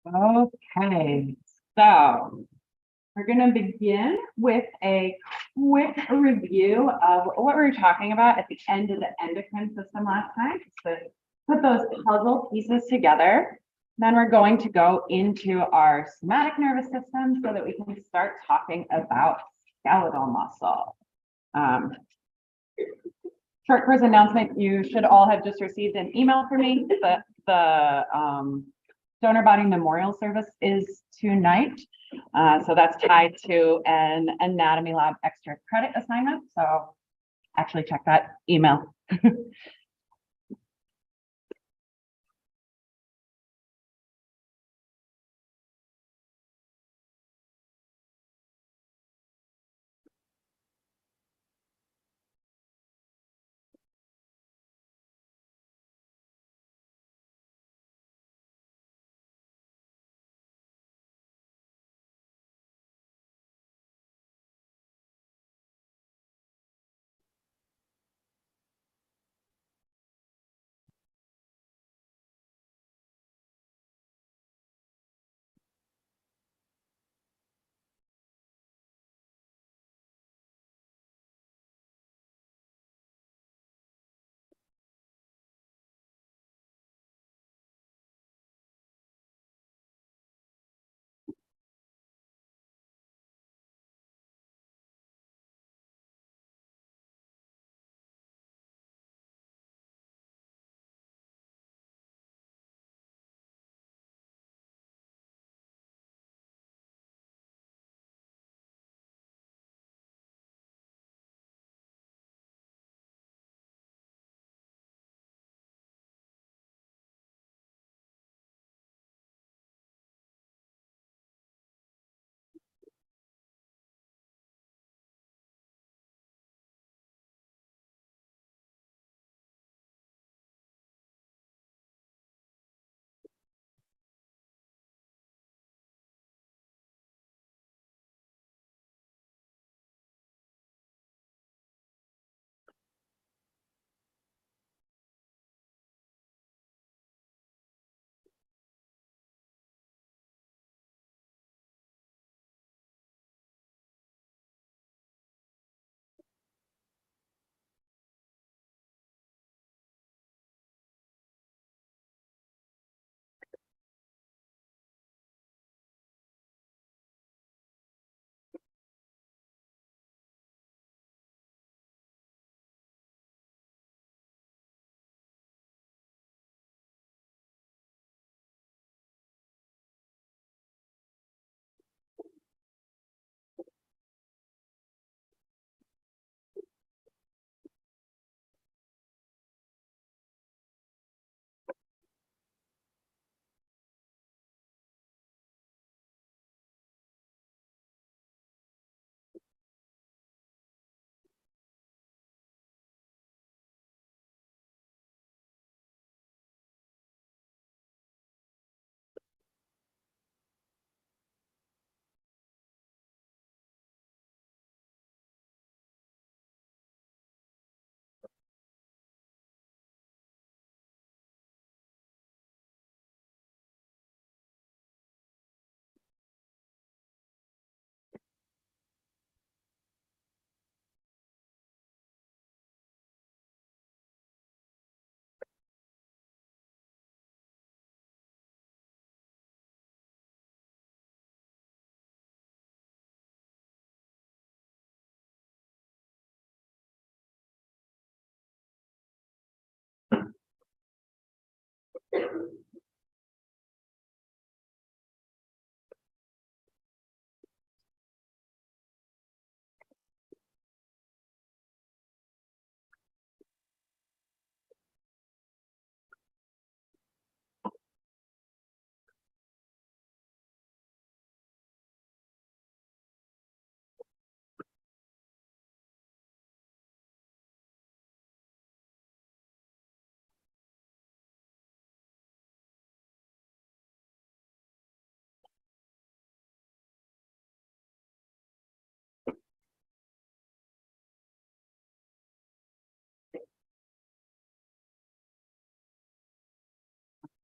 Okay, so we're going to begin with a quick review of what we were talking about at the end of the endocrine system last time. So put those puzzle pieces together. Then we're going to go into our somatic nervous system so that we can start talking about skeletal muscle. Short course announcement, you should all have just received an email from me. The donor body memorial service is tonight. So that's tied to an anatomy lab extra credit assignment. So actually check that email.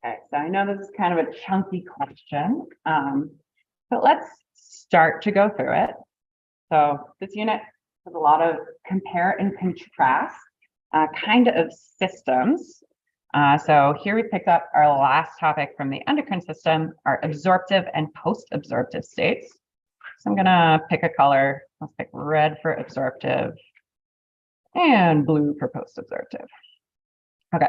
Okay, so I know this is kind of a chunky question, but let's start to go through it. So this unit has a lot of compare and contrast kind of systems. So here we picked up our last topic from the endocrine system, our absorptive and post-absorptive states. So I'm gonna pick a color. Let's pick red for absorptive and blue for post-absorptive. Okay.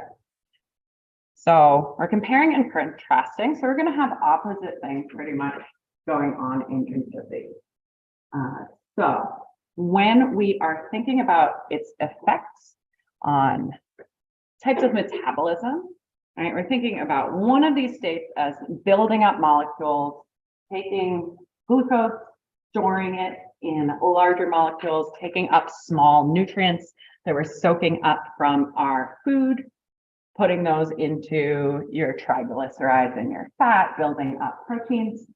So we're comparing and contrasting. So we're going to have opposite things pretty much going on in each of these. So when we are thinking about its effects on types of metabolism, right, we're thinking about one of these states as building up molecules, taking glucose, storing it in larger molecules, taking up small nutrients that we're soaking up from our food, putting those into your triglycerides and your fat, building up proteins.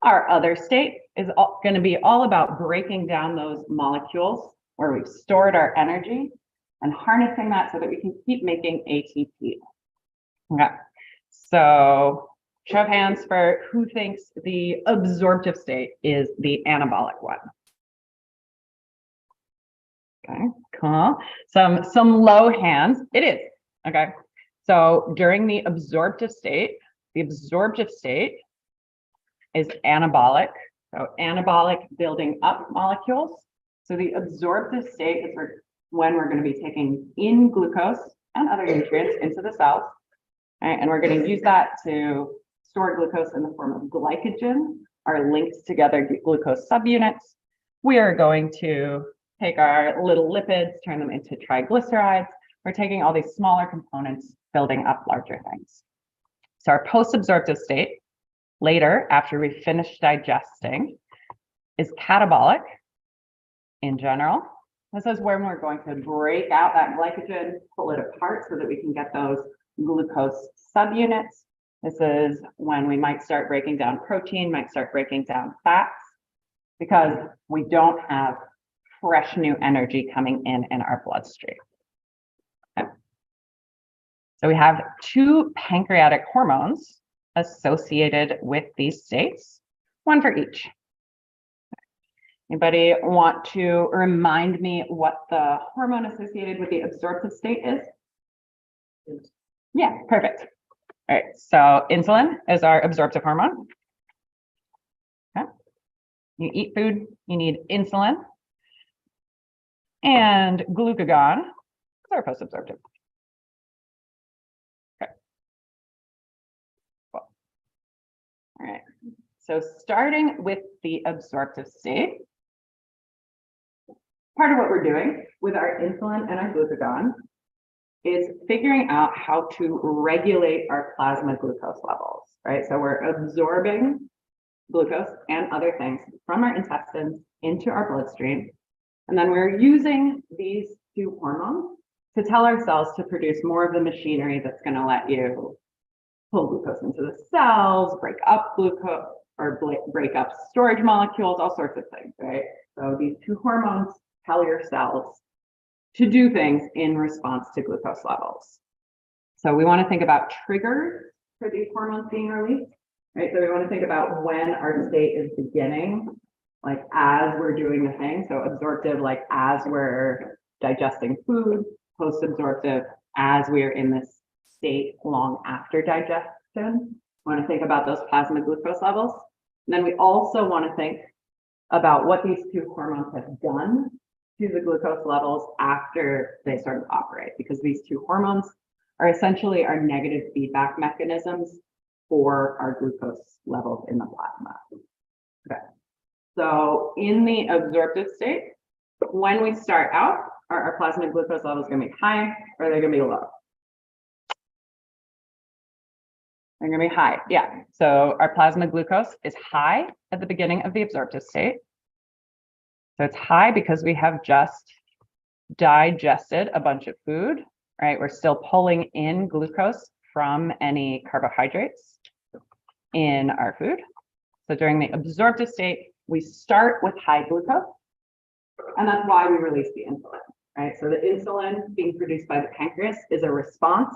Our other state is going to be all about breaking down those molecules where we've stored our energy and harnessing that so that we can keep making ATP. Okay, so show of hands for who thinks the absorptive state is the anabolic one. Okay, cool. Some low hands. It is. Okay, so during the absorptive state is anabolic. So anabolic building up molecules. So the absorptive state is when we're going to be taking in glucose and other nutrients into the cells. Right, and we're going to use that to store glucose in the form of glycogen, our linked together glucose subunits. We are going to take our little lipids, turn them into triglycerides. We're taking all these smaller components, building up larger things. So our post-absorptive state, later, after we finish digesting, is catabolic in general. This is when we're going to break out that glycogen, pull it apart so that we can get those glucose subunits. This is when we might start breaking down protein, might start breaking down fats, because we don't have fresh new energy coming in our bloodstream. Okay. So we have two pancreatic hormones associated with these states, one for each. Anybody want to remind me what the hormone associated with the absorptive state is? Yeah, perfect. All right, so insulin is our absorptive hormone. Okay. You eat food, you need insulin. And glucagon is our post-absorptive. Okay. Cool. All right, so starting with the absorptive state, part of what we're doing with our insulin and our glucagon is figuring out how to regulate our plasma glucose levels, right? So we're absorbing glucose and other things from our intestines into our bloodstream. And then we're using these two hormones to tell our cells to produce more of the machinery that's going to let you pull glucose into the cells, break up glucose, or break up storage molecules, all sorts of things, right? So these two hormones tell your cells to do things in response to glucose levels. So we want to think about triggers for these hormones being released, right? So we want to think about when our state is beginning, like as we're doing the thing. So absorptive, like as we're digesting food, post-absorptive, as we're in this state long after digestion. We want to think about those plasma glucose levels. And then we also want to think about what these two hormones have done to the glucose levels after they start to operate, because these two hormones are essentially our negative feedback mechanisms for our glucose levels in the plasma. Okay. So in the absorptive state, when we start out, our plasma glucose levels going to be high, or they're going to be low? They're going to be high, yeah. So our plasma glucose is high at the beginning of the absorptive state. So it's high because we have just digested a bunch of food, right? We're still pulling in glucose from any carbohydrates in our food. So during the absorptive state, we start with high glucose, and that's why we release the insulin, right? So the insulin being produced by the pancreas is a response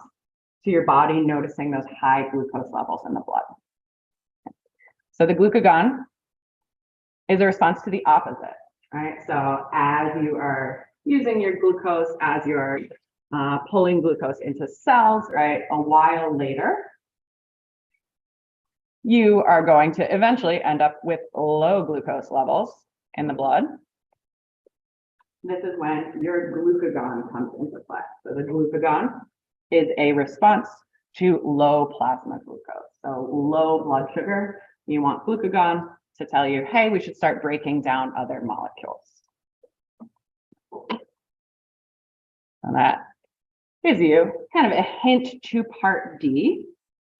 to your body noticing those high glucose levels in the blood. So the glucagon is a response to the opposite, right? So as you are using your glucose, as you're pulling glucose into cells, right, a while later, you are going to eventually end up with low glucose levels in the blood. This is when your glucagon comes into play. So the glucagon is a response to low plasma glucose. So low blood sugar, you want glucagon to tell you, hey, we should start breaking down other molecules. And that gives you kind of a hint to part D,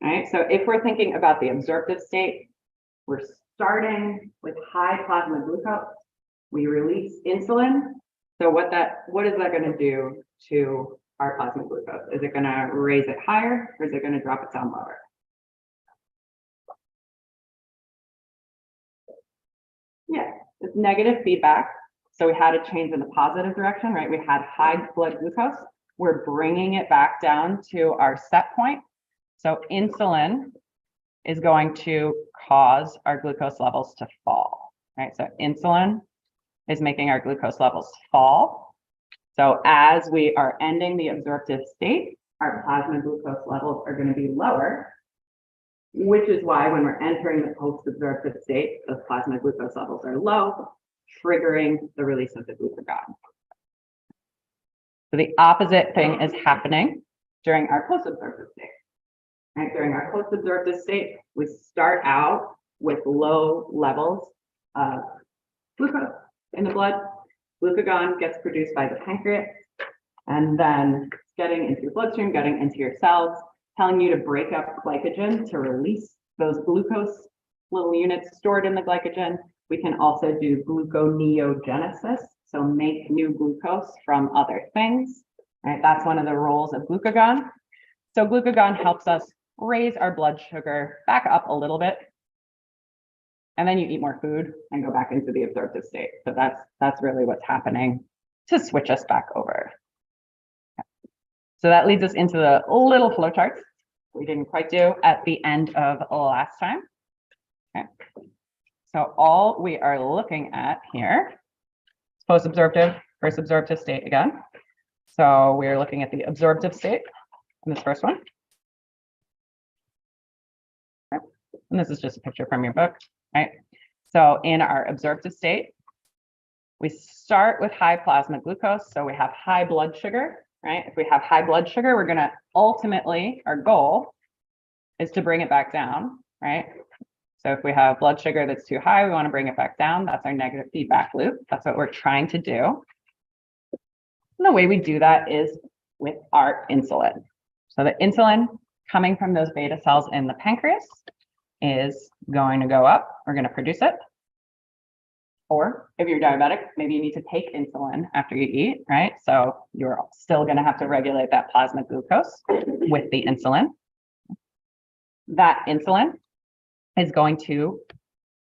right? So if we're thinking about the absorptive state, we're starting with high plasma glucose. We release insulin. So what is that going to do to our plasma glucose? Is it going to raise it higher, or is it going to drop it down lower? Yeah, it's negative feedback. So we had a change in the positive direction, right? We had high blood glucose. We're bringing it back down to our set point. So insulin is going to cause our glucose levels to fall, right? So insulin is making our glucose levels fall. So as we are ending the absorptive state, our plasma glucose levels are going to be lower, which is why when we're entering the post-absorptive state, the plasma glucose levels are low, triggering the release of the glucagon. So the opposite thing is happening during our post-absorptive state. Right? During our post-absorptive state, we start out with low levels of glucose in the blood. Glucagon gets produced by the pancreas, and then getting into your bloodstream, getting into your cells, telling you to break up glycogen to release those glucose little units stored in the glycogen. We can also do gluconeogenesis, so make new glucose from other things, right? That's one of the roles of glucagon. So glucagon helps us raise our blood sugar back up a little bit, and then you eat more food and go back into the absorptive state. So that's really what's happening to switch us back over. Okay. So that leads us into the little flowcharts we didn't quite do at the end of last time. Okay. So all we are looking at here is post-absorptive versus absorptive state again. So we're looking at the absorptive state in this first one. Okay. And this is just a picture from your book, right? So in our absorptive state, we start with high plasma glucose. So we have high blood sugar, right? If we have high blood sugar, we're going to ultimately, our goal is to bring it back down, right? So if we have blood sugar that's too high, we want to bring it back down. That's our negative feedback loop. That's what we're trying to do. And the way we do that is with our insulin. So the insulin coming from those beta cells in the pancreas is going to go up. We're going to produce it. Or if you're diabetic, maybe you need to take insulin after you eat, right? So you're still going to have to regulate that plasma glucose with the insulin. That insulin is going to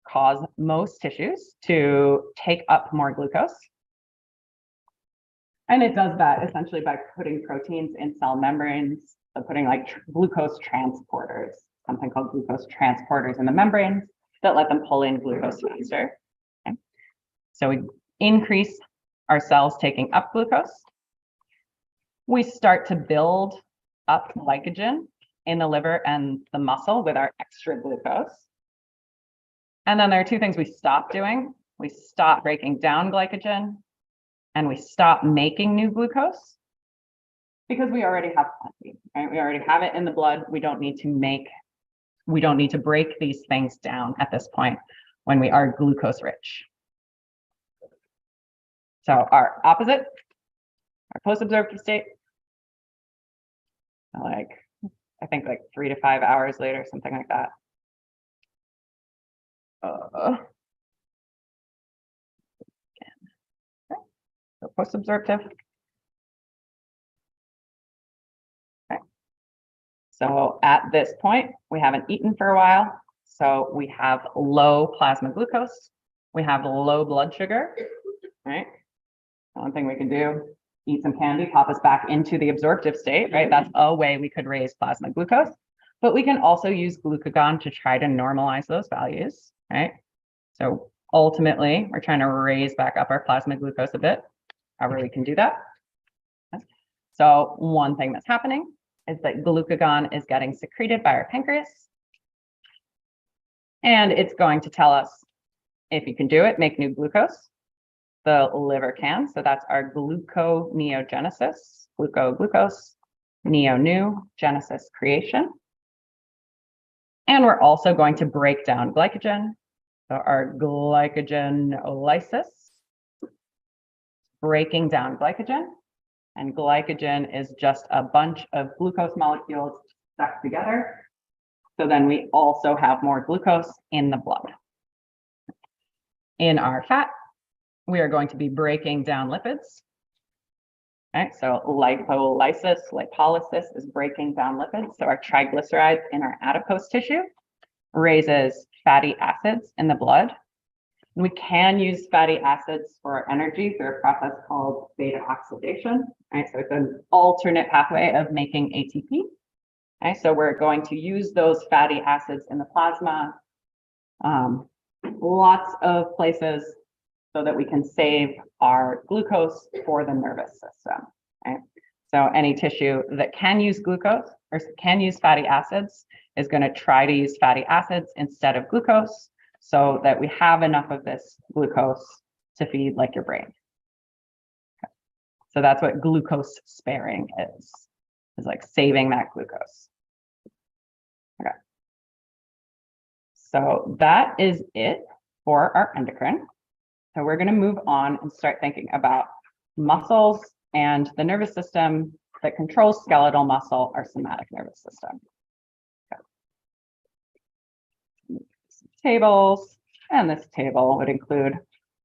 cause most tissues to take up more glucose. And it does that essentially by putting proteins in cell membranes, so putting like glucose transporters, something called glucose transporters in the membranes that let them pull in glucose faster. Okay. So we increase our cells taking up glucose. We start to build up glycogen in the liver and the muscle with our extra glucose. And then there are two things we stop doing. We stop breaking down glycogen and we stop making new glucose because we already have plenty, right? We already have it in the blood. We don't need to break these things down at this point when we are glucose rich. So our opposite, our post-absorptive state, I think like 3 to 5 hours later, something like that. Okay. So post-absorptive. Okay. So at this point, we haven't eaten for a while. So we have low plasma glucose. We have low blood sugar, right? One thing we can do eat some candy, pop us back into the absorptive state, right? That's a way we could raise plasma glucose, but we can also use glucagon to try to normalize those values, right? So ultimately, we're trying to raise back up our plasma glucose a bit, however we can do that. So one thing that's happening is that glucagon is getting secreted by our pancreas, and it's going to tell us if you can do it, make new glucose. The liver can, so that's our gluconeogenesis, glucose, neo-new, genesis, creation. And we're also going to break down glycogen. So our glycogenolysis, breaking down glycogen. And glycogen is just a bunch of glucose molecules stuck together. So then we also have more glucose in the blood. In our fat, we are going to be breaking down lipids. Right, so lipolysis is breaking down lipids. So our triglycerides in our adipose tissue raises fatty acids in the blood. And we can use fatty acids for energy through a process called beta oxidation. Right, so it's an alternate pathway of making ATP. Right, so we're going to use those fatty acids in the plasma, lots of places, so that we can save our glucose for the nervous system. Right? So any tissue that can use glucose or can use fatty acids is going to try to use fatty acids instead of glucose, so that we have enough of this glucose to feed like your brain. Okay. So that's what glucose sparing is like saving that glucose. Okay. So that is it for our endocrine. So we're going to move on and start thinking about muscles and the nervous system that controls skeletal muscle, our somatic nervous system. Okay. Tables, and this table would include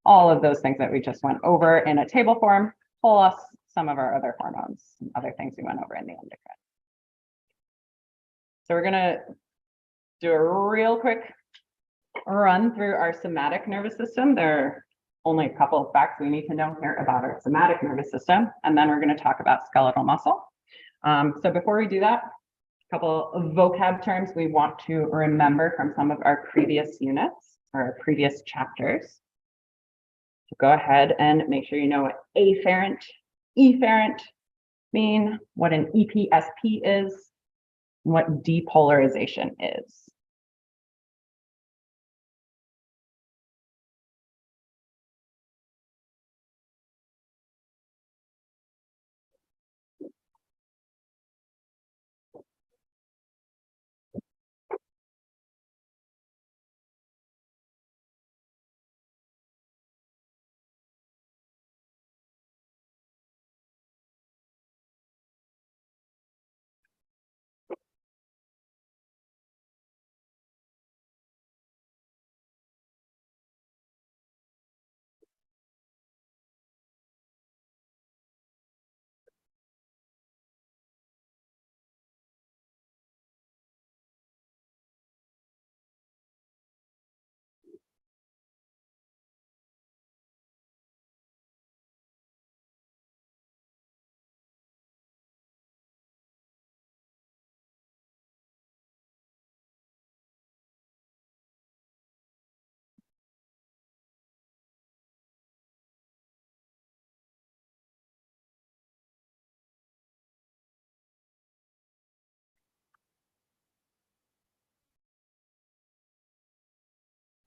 all of those things that we just went over in a table form, plus some of our other hormones and other things we went over in the endocrine. So we're going to do a real quick run through our somatic nervous system. There are only a couple of facts we need to know here about our somatic nervous system, and then we're going to talk about skeletal muscle. So before we do that, a couple of vocab terms we want to remember from some of our previous units or our previous chapters. So go ahead and make sure you know what afferent, efferent mean, what an EPSP is, and what depolarization is.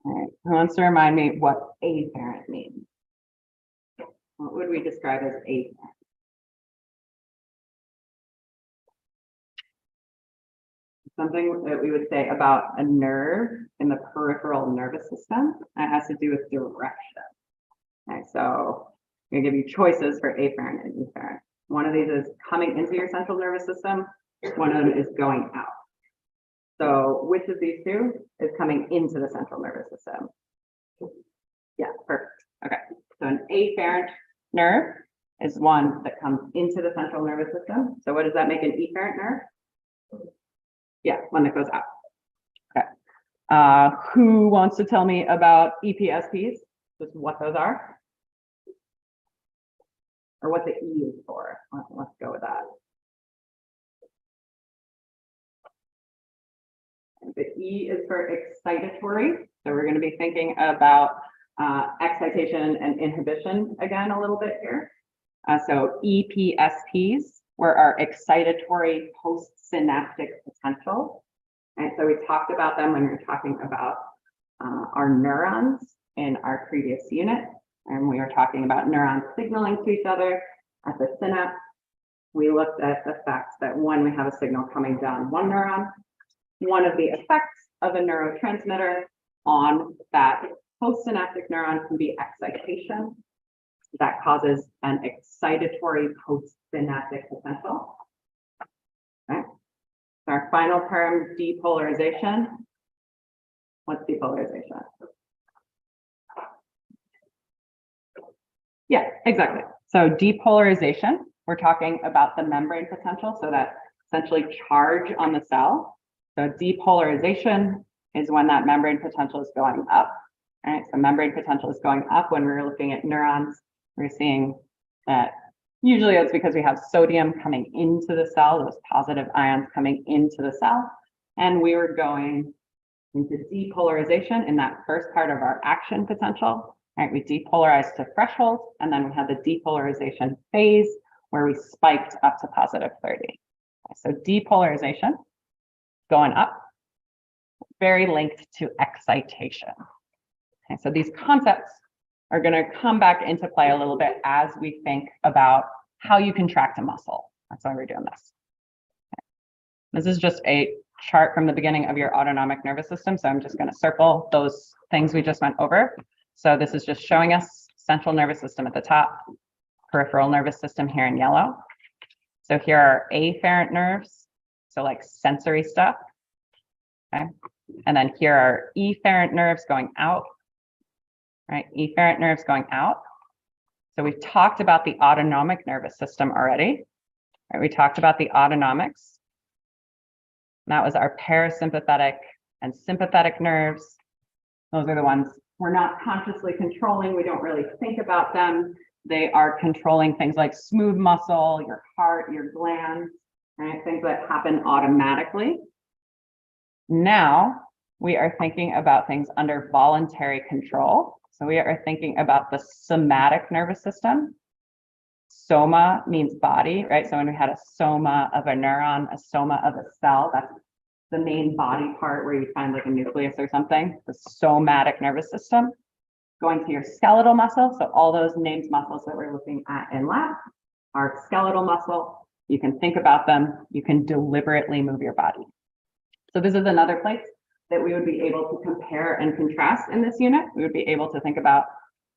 All right, who wants to remind me what afferent means? What would we describe as afferent? Something that we would say about a nerve in the peripheral nervous system that has to do with direction. Okay, so I'm going to give you choices for afferent and efferent. One of these is coming into your central nervous system. One of them is going out. So which of these two is coming into the central nervous system? Yeah, perfect. Okay, so an afferent nerve is one that comes into the central nervous system. So what does that make an efferent nerve? Yeah, one that goes out. Okay. Who wants to tell me about EPSPs? Just what those are? or what the E is for. Let's go with that. The E is for excitatory. So we're going to be thinking about excitation and inhibition again a little bit here. So EPSPs were our excitatory postsynaptic potential. And so we talked about them when we were talking about our neurons in our previous unit. And we were talking about neurons signaling to each other at the synapse. We looked at the fact that when we have a signal coming down one neuron, one of the effects of a neurotransmitter on that postsynaptic neuron can be excitation. That causes an excitatory postsynaptic potential. Okay. Our final term, depolarization. What's depolarization? Yeah, exactly. So depolarization, we're talking about the membrane potential, so that essentially charge on the cell. So depolarization is when that membrane potential is going up. All right, so membrane potential is going up when we're looking at neurons. We're seeing that usually it's because we have sodium coming into the cell, those positive ions coming into the cell. And we were going into depolarization in that first part of our action potential. Right, we depolarized to threshold, and then we had the depolarization phase where we spiked up to +30. Okay, so depolarization going up, very linked to excitation. Okay, so these concepts are going to come back into play a little bit as we think about how you contract a muscle. That's why we're doing this. Okay. This is just a chart from the beginning of your autonomic nervous system. So I'm just going to circle those things we just went over. So this is just showing us central nervous system at the top, peripheral nervous system here in yellow. So here are afferent nerves, so like sensory stuff. Okay. And then here are efferent nerves going out. Right, efferent nerves going out. So we've talked about the autonomic nervous system already. Right, we talked about the autonomics. That was our parasympathetic and sympathetic nerves. Those are the ones we're not consciously controlling. We don't really think about them. They are controlling things like smooth muscle, your heart, your glands, right? Things that happen automatically. Now we are thinking about things under voluntary control. So we are thinking about the somatic nervous system. Soma means body, right? So when we had a soma of a neuron, a soma of a cell, that's the main body part where you find like a nucleus or something, the somatic nervous system. Going to your skeletal muscle, so all those named muscles that we're looking at in lab are skeletal muscle. You can think about them, you can deliberately move your body. So this is another place that we would be able to compare and contrast in this unit. We would be able to think about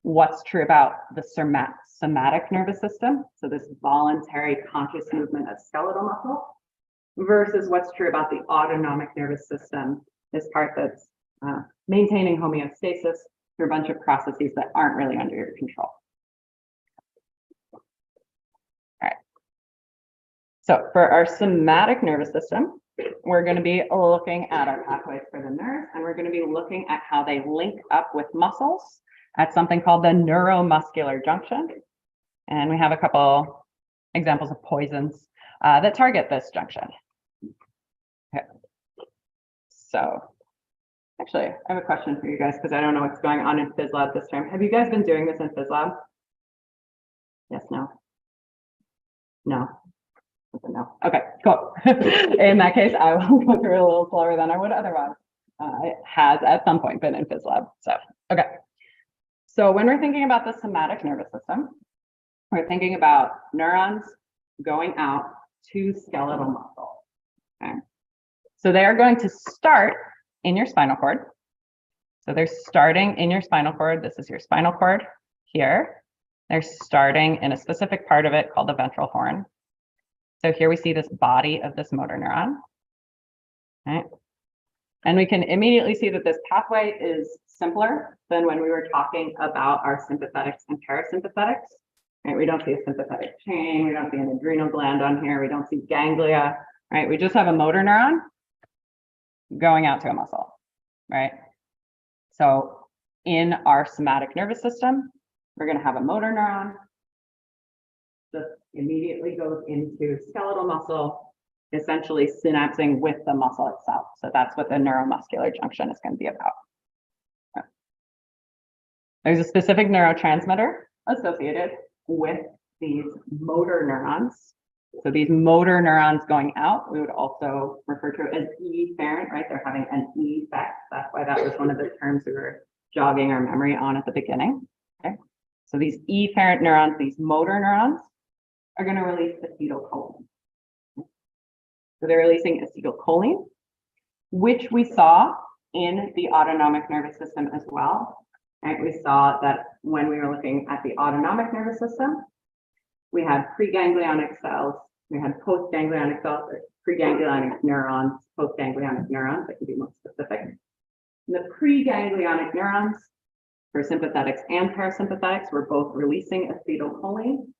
what's true about the somatic nervous system, so this voluntary conscious movement of skeletal muscle, versus what's true about the autonomic nervous system, this part that's maintaining homeostasis through a bunch of processes that aren't really under your control. All right. So for our somatic nervous system, we're going to be looking at our pathways for the nerves, and we're going to be looking at how they link up with muscles at something called the neuromuscular junction. And we have a couple examples of poisons that target this junction. Okay. So actually, I have a question for you guys because I don't know what's going on in phys lab this term. Have you guys been doing this in phys lab? Yes, no? No? No. Okay, cool. In that case, I will go through a little slower than I would otherwise. It has at some point been in phys lab. So, okay. So when we're thinking about the somatic nervous system, we're thinking about neurons going out to skeletal muscle. Okay. So they are going to start in your spinal cord. So they're starting in your spinal cord. This is your spinal cord here. They're starting in a specific part of it called the ventral horn. So here we see this body of this motor neuron. Right? And we can immediately see that this pathway is simpler than when we were talking about our sympathetics and parasympathetics. Right? We don't see a sympathetic chain. We don't see an adrenal gland on here. We don't see ganglia. Right? We just have a motor neuron going out to a muscle. Right? So in our somatic nervous system, we're going to have a motor neuron just immediately goes into skeletal muscle, essentially synapsing with the muscle itself. So that's what the neuromuscular junction is going to be about. There's a specific neurotransmitter associated with these motor neurons. So these motor neurons going out, we would also refer to it as efferent, right? They're having an effect. That's why that was one of the terms we were jogging our memory on at the beginning. Okay. So these efferent neurons, these motor neurons, are going to release acetylcholine. So they're releasing acetylcholine, which we saw in the autonomic nervous system as well. Right? We saw that when we were looking at the autonomic nervous system, we had preganglionic cells, we had postganglionic cells, or preganglionic neurons, postganglionic neurons, that can be more specific. The preganglionic neurons for sympathetics and parasympathetics were both releasing acetylcholine.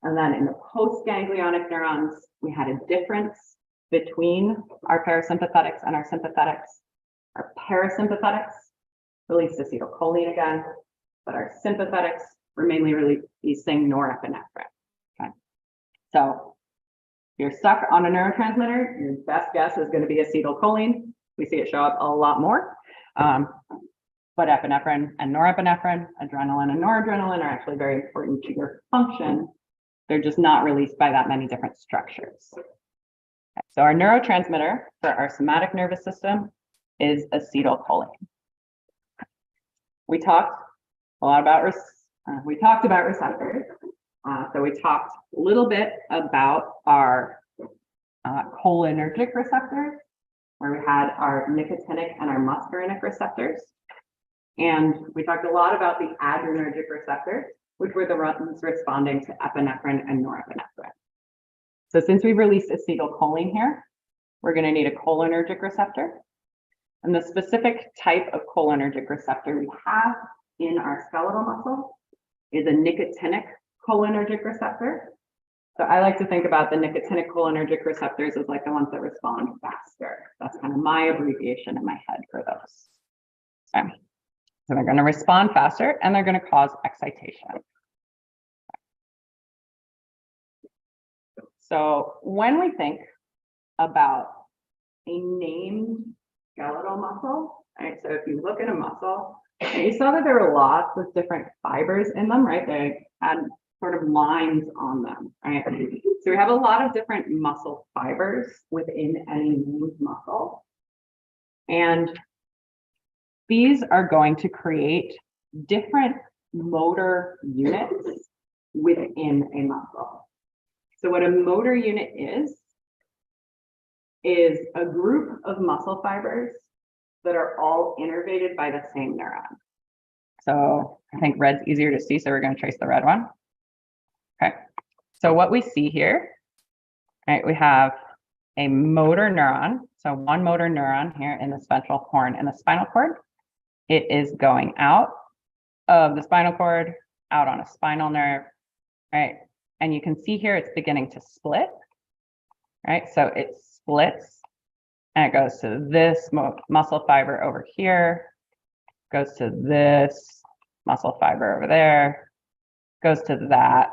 And then in the postganglionic neurons, we had a difference between our parasympathetics and our sympathetics. Our parasympathetics released acetylcholine again, but our sympathetics were mainly releasing norepinephrine. Okay. So if you're stuck on a neurotransmitter, your best guess is going to be acetylcholine. We see it show up a lot more. But epinephrine and norepinephrine, adrenaline and noradrenaline are actually very important to your function. They're just not released by that many different structures. Okay. So our neurotransmitter for our somatic nervous system is acetylcholine. We talked a lot about receptors. So we talked a little bit about our cholinergic receptors, where we had our nicotinic and our muscarinic receptors. And we talked a lot about the adrenergic receptors, which were the ones responding to epinephrine and norepinephrine. So since we've released acetylcholine here, we're going to need a cholinergic receptor. And the specific type of cholinergic receptor we have in our skeletal muscle is a nicotinic cholinergic receptor. So I like to think about the nicotinic cholinergic receptors as like the ones that respond faster. That's kind of my abbreviation in my head for those. Okay. So they're going to respond faster and they're going to cause excitation. So when we think about a named skeletal muscle, right? So if you look at a muscle, and you saw that there were lots of different fibers in them, right? They had sort of lines on them, right? So we have a lot of different muscle fibers within any named muscle. And these are going to create different motor units within a muscle. So what a motor unit is a group of muscle fibers that are all innervated by the same neuron. So I think red's easier to see, so we're going to trace the red one. Okay, so what we see here, right, we have a motor neuron. So one motor neuron here in the ventral horn and the spinal cord. It is going out of the spinal cord, out on a spinal nerve, right? And you can see here it's beginning to split, right? So it splits and it goes to this muscle fiber over here, goes to this muscle fiber over there, goes to that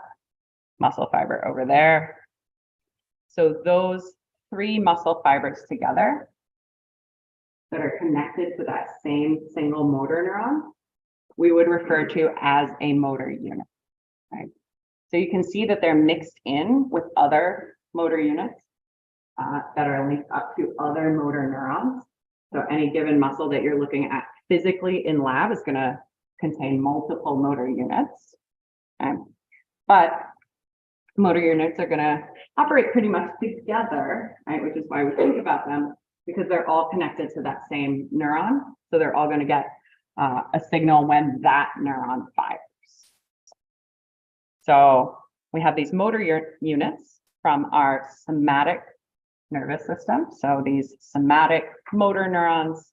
muscle fiber over there. So those three muscle fibers together that are connected to that same single motor neuron, we would refer to as a motor unit, right? So you can see that they're mixed in with other motor units that are linked up to other motor neurons. So any given muscle that you're looking at physically in lab is going to contain multiple motor units. Okay? But motor units are going to operate pretty much together, right? Which is why we think about them, because they're all connected to that same neuron. So they're all going to get a signal when that neuron fires. So we have these motor units from our somatic nervous system. So these somatic motor neurons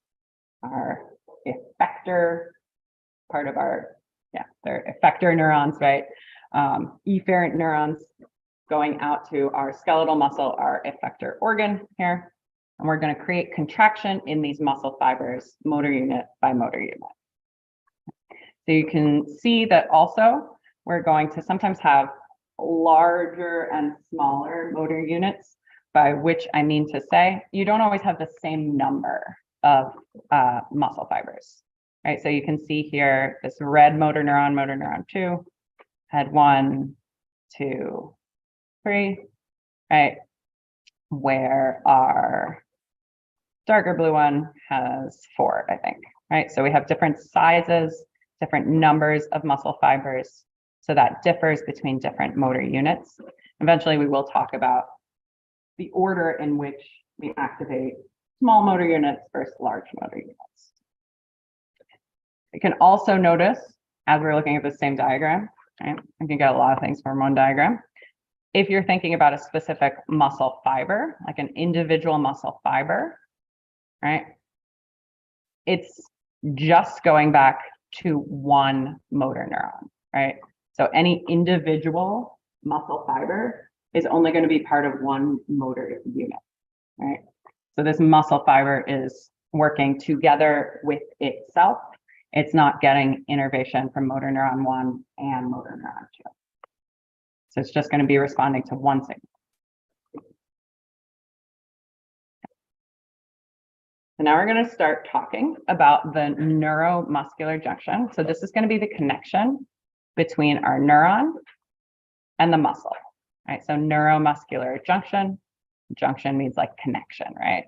are effector, part of our, they're effector neurons, right? Efferent neurons going out to our skeletal muscle, our effector organ here. And we're going to create contraction in these muscle fibers, motor unit by motor unit. So you can see that also we're going to sometimes have larger and smaller motor units, by which I mean to say, you don't always have the same number of muscle fibers, right? So you can see here, this red motor neuron 2, had 1, 2, 3, right? Where our darker blue one has 4, I think, right? So we have different sizes, different numbers of muscle fibers. So that differs between different motor units. Eventually, we will talk about the order in which we activate small motor units versus large motor units. You can also notice, as we're looking at the same diagram, right? You can get a lot of things from one diagram. If you're thinking about a specific muscle fiber, like an individual muscle fiber, right? It's just going back to one motor neuron, right? So any individual muscle fiber is only going to be part of one motor unit, right? So this muscle fiber is working together with itself. It's not getting innervation from motor neuron 1 and motor neuron 2. So it's just going to be responding to one signal. So now we're going to start talking about the neuromuscular junction. So this is going to be the connection between our neuron and the muscle, right? So neuromuscular junction, junction means like connection, right?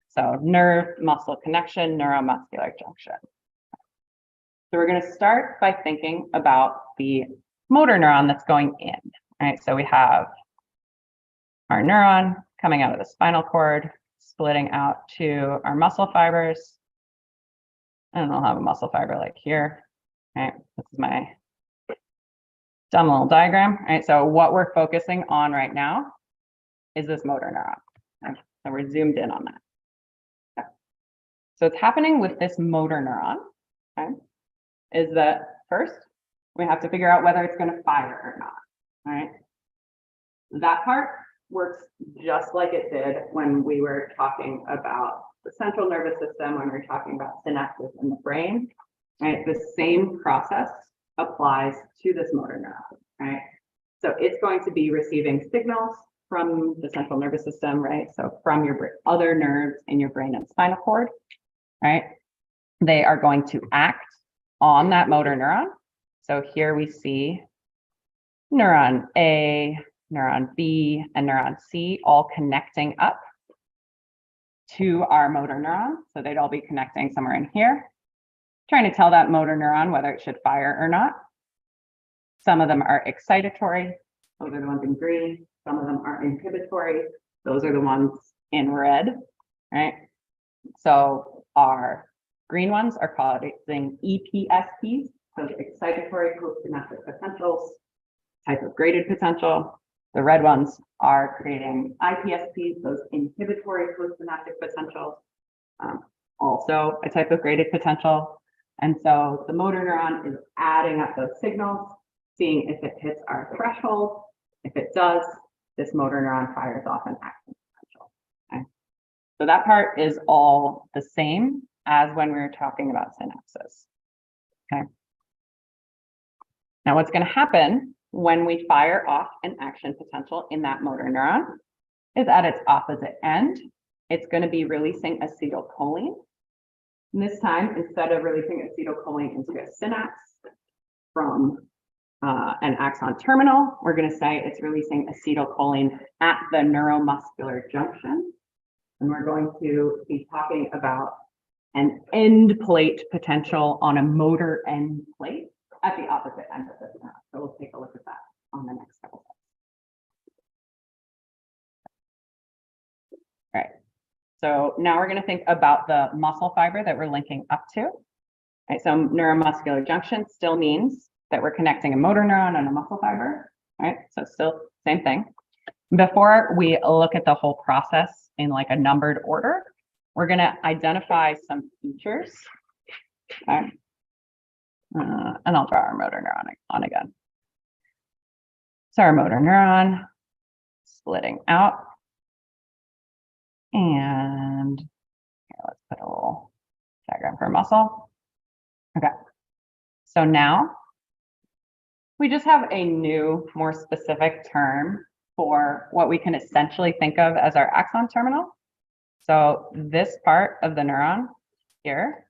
So nerve muscle connection, neuromuscular junction. So we're going to start by thinking about the motor neuron that's going in, right? So we have our neuron coming out of the spinal cord, splitting out to our muscle fibers. And I'll have a muscle fiber like here, right? This is my dumb little diagram, right? So what we're focusing on right now is this motor neuron. Okay? So we're zoomed in on that. Okay. So what's happening with this motor neuron, okay, is that first, we have to figure out whether it's going to fire or not, all right? That part works just like it did when we were talking about the central nervous system, when we were talking about synapses in the brain, right? The same process applies to this motor neuron, right? So it's going to be receiving signals from the central nervous system, right? So from your other nerves in your brain and spinal cord, right? They are going to act on that motor neuron. So here we see neuron A, neuron B, and neuron C all connecting up to our motor neuron. So they'd all be connecting somewhere in here, trying to tell that motor neuron whether it should fire or not. Some of them are excitatory. Those are the ones in green. Some of them are inhibitory. Those are the ones in red, right? So our green ones are causing EPSPs, so excitatory postsynaptic potentials, type of graded potential. The red ones are creating IPSPs, those inhibitory postsynaptic potentials, also a type of graded potential. And so the motor neuron is adding up those signals, seeing if it hits our threshold. If it does, this motor neuron fires off an action potential. Okay? So that part is all the same as when we were talking about synapses. Okay. Now, what's going to happen when we fire off an action potential in that motor neuron is at its opposite end, it's going to be releasing acetylcholine. And this time, instead of releasing acetylcholine into a synapse from an axon terminal, we're going to say it's releasing acetylcholine at the neuromuscular junction. And we're going to be talking about an end plate potential on a motor end plate at the opposite end of the synapse. So we'll take a look at that on the next couple slides. All right. So now we're going to think about the muscle fiber that we're linking up to. All right, so neuromuscular junction still means that we're connecting a motor neuron and a muscle fiber. All right, so still same thing. Before we look at the whole process in like a numbered order, we're going to identify some features. Okay. And I'll draw our motor neuron on again. So our motor neuron splitting out. And here, let's put a little diagram for muscle. Okay. So now we just have a new, more specific term for what we can essentially think of as our axon terminal. So this part of the neuron here,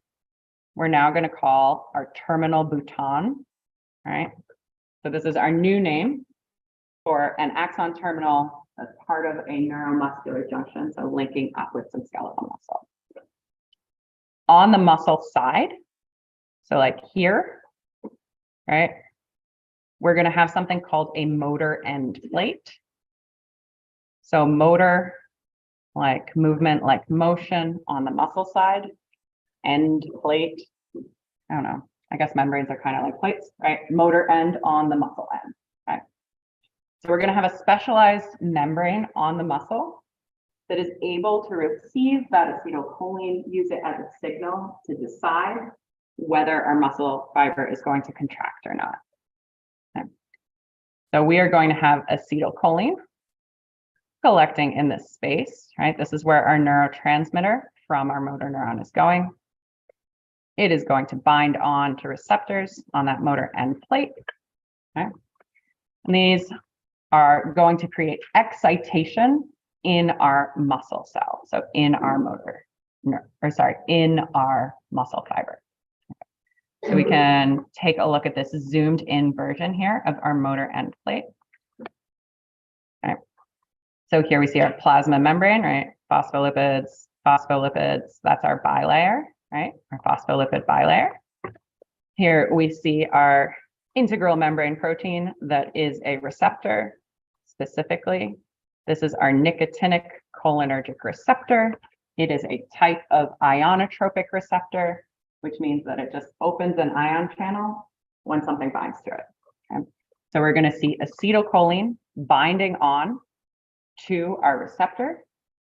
we're now going to call our terminal bouton, right? So this is our new name for an axon terminal as part of a neuromuscular junction, so linking up with some skeletal muscle. On the muscle side, so like here, right, we're going to have something called a motor end plate. So motor, like movement, like motion on the muscle side, end plate, I don't know, I guess membranes are kind of like plates, right? Motor end on the muscle end, okay? So we're going to have a specialized membrane on the muscle that is able to receive that acetylcholine, use it as a signal to decide whether our muscle fiber is going to contract or not. Okay. So we are going to have acetylcholine collecting in this space, right? This is where our neurotransmitter from our motor neuron is going. It is going to bind on to receptors on that motor end plate, okay? And these are going to create excitation in our muscle cell, so in our in our muscle fiber. So we can take a look at this zoomed in version here of our motor end plate. Okay. So here we see our plasma membrane, right? Phospholipids, that's our bilayer, right? Our phospholipid bilayer. Here we see our integral membrane protein that is a receptor. Specifically, this is our nicotinic cholinergic receptor. It is a type of ionotropic receptor, which means that it just opens an ion channel when something binds to it. Okay? So we're going to see acetylcholine binding on to our receptor.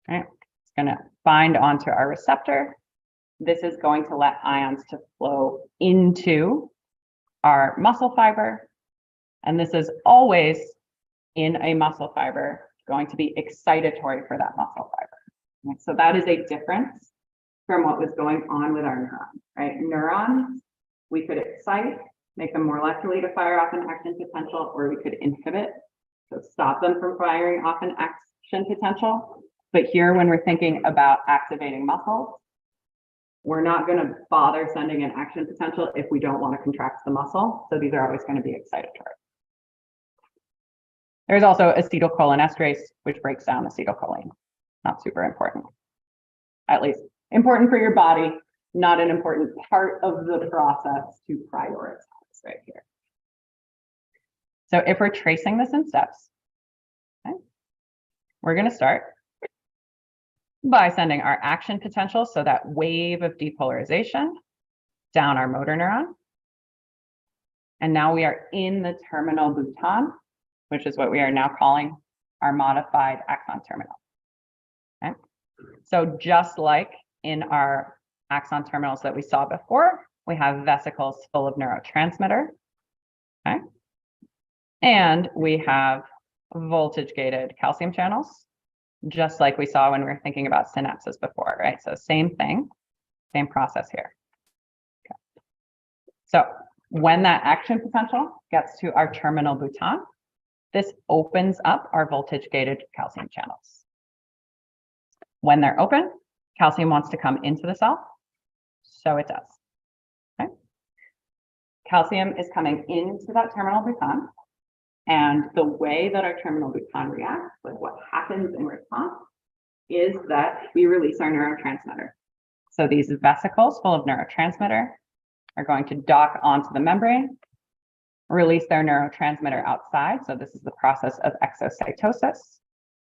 Right? It's going to bind onto our receptor. This is going to let ions to flow into our muscle fiber. And this is always in a muscle fiber going to be excitatory for that muscle fiber. So that is a difference from what was going on with our neurons, right? Neurons, we could excite, make them more likely to fire off an action potential, or we could inhibit, so stop them from firing off an action potential. But here, when we're thinking about activating muscles, we're not going to bother sending an action potential if we don't want to contract the muscle. So these are always going to be excitatory. There's also acetylcholinesterase, which breaks down acetylcholine. Not super important, at least important for your body, not an important part of the process to prioritize right here. So if we're tracing this in steps, okay, we're going to start by sending our action potential, so that wave of depolarization, down our motor neuron. And now we are in the terminal bouton, which is what we are now calling our modified axon terminal. Okay. So just like in our axon terminals that we saw before, we have vesicles full of neurotransmitter. Okay. And we have voltage-gated calcium channels, just like we saw when we were thinking about synapses before, right? So same thing, same process here. Okay. So when that action potential gets to our terminal bouton, this opens up our voltage-gated calcium channels. When they're open, calcium wants to come into the cell, so it does. Okay. Calcium is coming into that terminal bouton, and the way that our terminal bouton reacts, like what happens in response, is that we release our neurotransmitter. So these vesicles full of neurotransmitter are going to dock onto the membrane, release their neurotransmitter outside. So this is the process of exocytosis.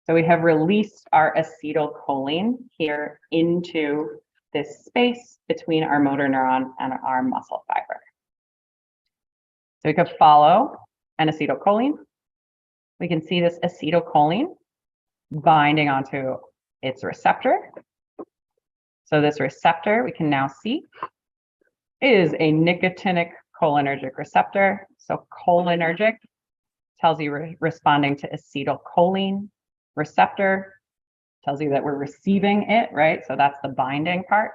So we have released our acetylcholine here into this space between our motor neuron and our muscle fiber. So we could follow an acetylcholine. We can see this acetylcholine binding onto its receptor. So this receptor, we can now see, is a nicotinic cholinergic receptor. So cholinergic tells you we're responding to acetylcholine. Receptor tells you that we're receiving it, right? So that's the binding part.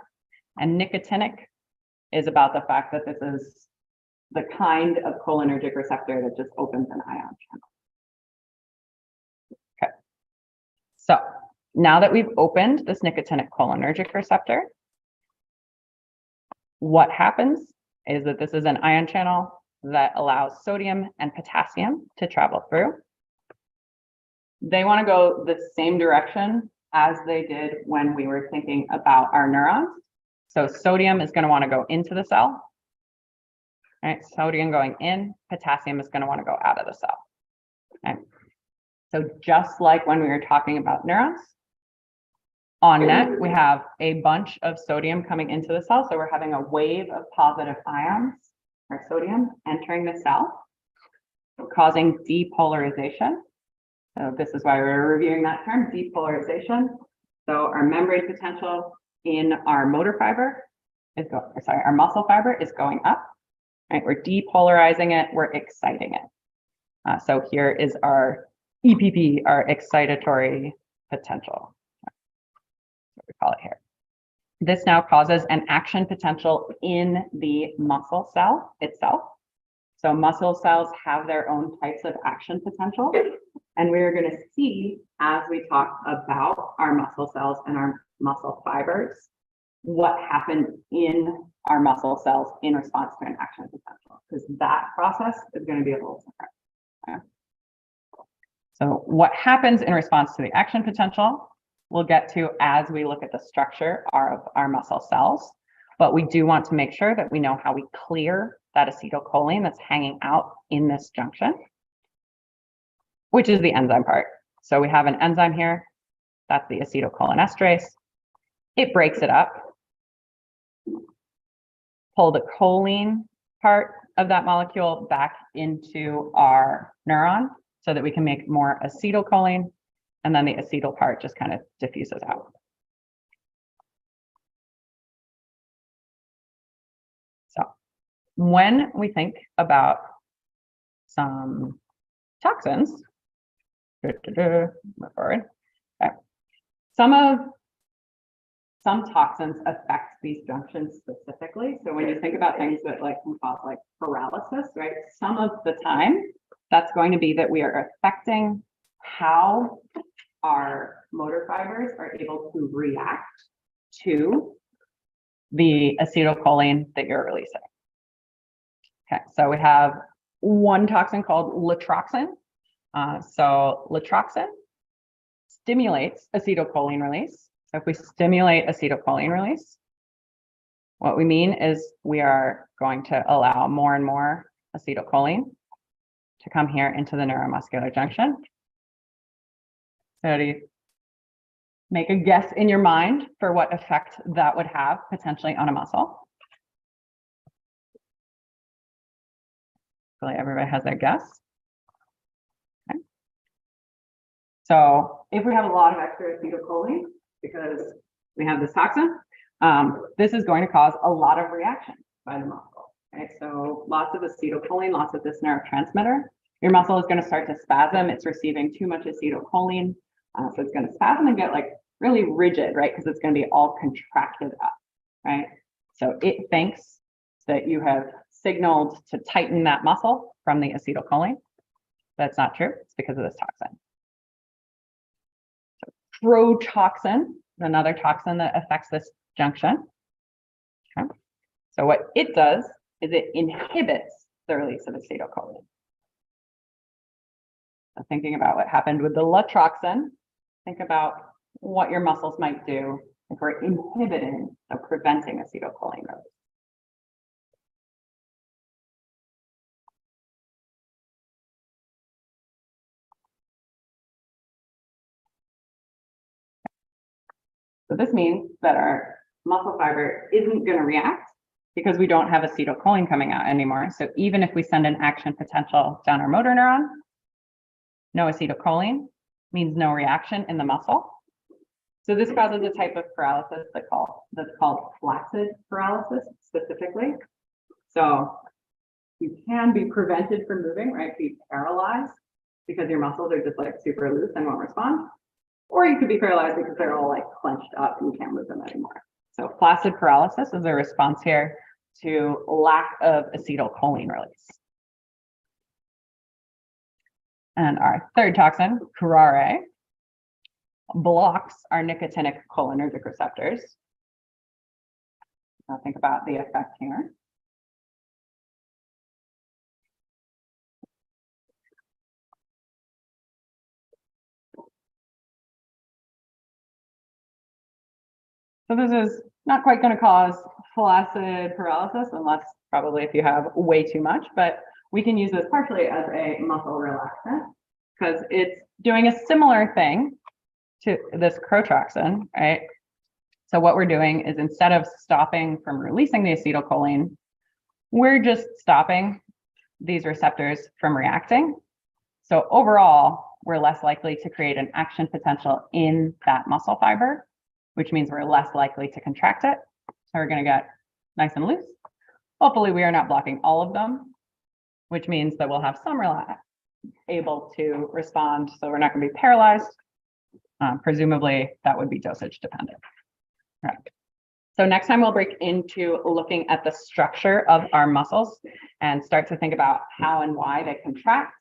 And nicotinic is about the fact that this is the kind of cholinergic receptor that just opens an ion channel. Okay. So now that we've opened this nicotinic cholinergic receptor, what happens is that this is an ion channel that allows sodium and potassium to travel through. They want to go the same direction as they did when we were thinking about our neurons. So sodium is going to want to go into the cell. Right? Sodium going in, potassium is going to want to go out of the cell. Okay? So just like when we were talking about neurons, on net, we have a bunch of sodium coming into the cell. So we're having a wave of positive ions or sodium entering the cell, causing depolarization. So this is why we're reviewing that term, depolarization. So our membrane potential in our motor fiber is our muscle fiber is going up. Right? We're depolarizing it, we're exciting it. So here is our EPP, our excitatory potential. That's what we call it here. This now causes an action potential in the muscle cell itself. So muscle cells have their own types of action potential. And we're going to see as we talk about our muscle cells and our muscle fibers, what happened in our muscle cells in response to an action potential, because that process is going to be a little different. Okay. So what happens in response to the action potential, we'll get to as we look at the structure of our muscle cells. But we do want to make sure that we know how we clear that acetylcholine that's hanging out in this junction, which is the enzyme part. So we have an enzyme here. That's the acetylcholinesterase. It breaks it up. Pull the choline part of that molecule back into our neuron so that we can make more acetylcholine, and then the acetyl part just kind of diffuses out. So when we think about some toxins, move forward. Okay. Some toxins affect these junctions specifically. So when you think about things that can cause paralysis, right? Some of the time, that's going to be that we are affecting how our motor fibers are able to react to the acetylcholine that you're releasing. Okay, so we have one toxin called latroxin. So latroxin stimulates acetylcholine release. So if we stimulate acetylcholine release, what we mean is we are going to allow more and more acetylcholine to come here into the neuromuscular junction. So do you make a guess in your mind for what effect that would have potentially on a muscle? Hopefully everybody has their guess. Okay. So if we have a lot of extra acetylcholine, because we have this toxin, this is going to cause a lot of reaction by the muscle. Okay, so lots of acetylcholine, lots of this neurotransmitter. Your muscle is going to start to spasm. It's receiving too much acetylcholine, so it's going to spasm and get really rigid, right? Because it's going to be all contracted up, right? So it thinks that you have signaled to tighten that muscle from the acetylcholine. That's not true. It's because of this toxin. Protoxin is another toxin that affects this junction. Okay. So what it does is it inhibits the release of acetylcholine. So thinking about what happened with the latroxin, think about what your muscles might do if we're inhibiting or preventing acetylcholine release. So this means that our muscle fiber isn't going to react because we don't have acetylcholine coming out anymore. So even if we send an action potential down our motor neuron, no acetylcholine means no reaction in the muscle. So this causes a type of paralysis that's called flaccid paralysis specifically. So you can be prevented from moving, right? Be paralyzed because your muscles are just super loose and won't respond. Or you could be paralyzed because they're all clenched up and you can't move them anymore. So flaccid paralysis is a response here to lack of acetylcholine release. And our third toxin, curare, blocks our nicotinic cholinergic receptors. Now think about the effect here. So this is not quite going to cause flaccid paralysis, unless probably if you have way too much, but we can use this partially as a muscle relaxant because it's doing a similar thing to this crotoxin, right? So what we're doing is instead of stopping from releasing the acetylcholine, we're just stopping these receptors from reacting. So overall, we're less likely to create an action potential in that muscle fiber, which means we're less likely to contract it. So we're going to get nice and loose. Hopefully we are not blocking all of them, which means that we'll have some able to respond. So we're not going to be paralyzed. Presumably that would be dosage dependent. Right. So next time we'll break into looking at the structure of our muscles and start to think about how and why they contract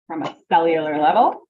from a cellular level.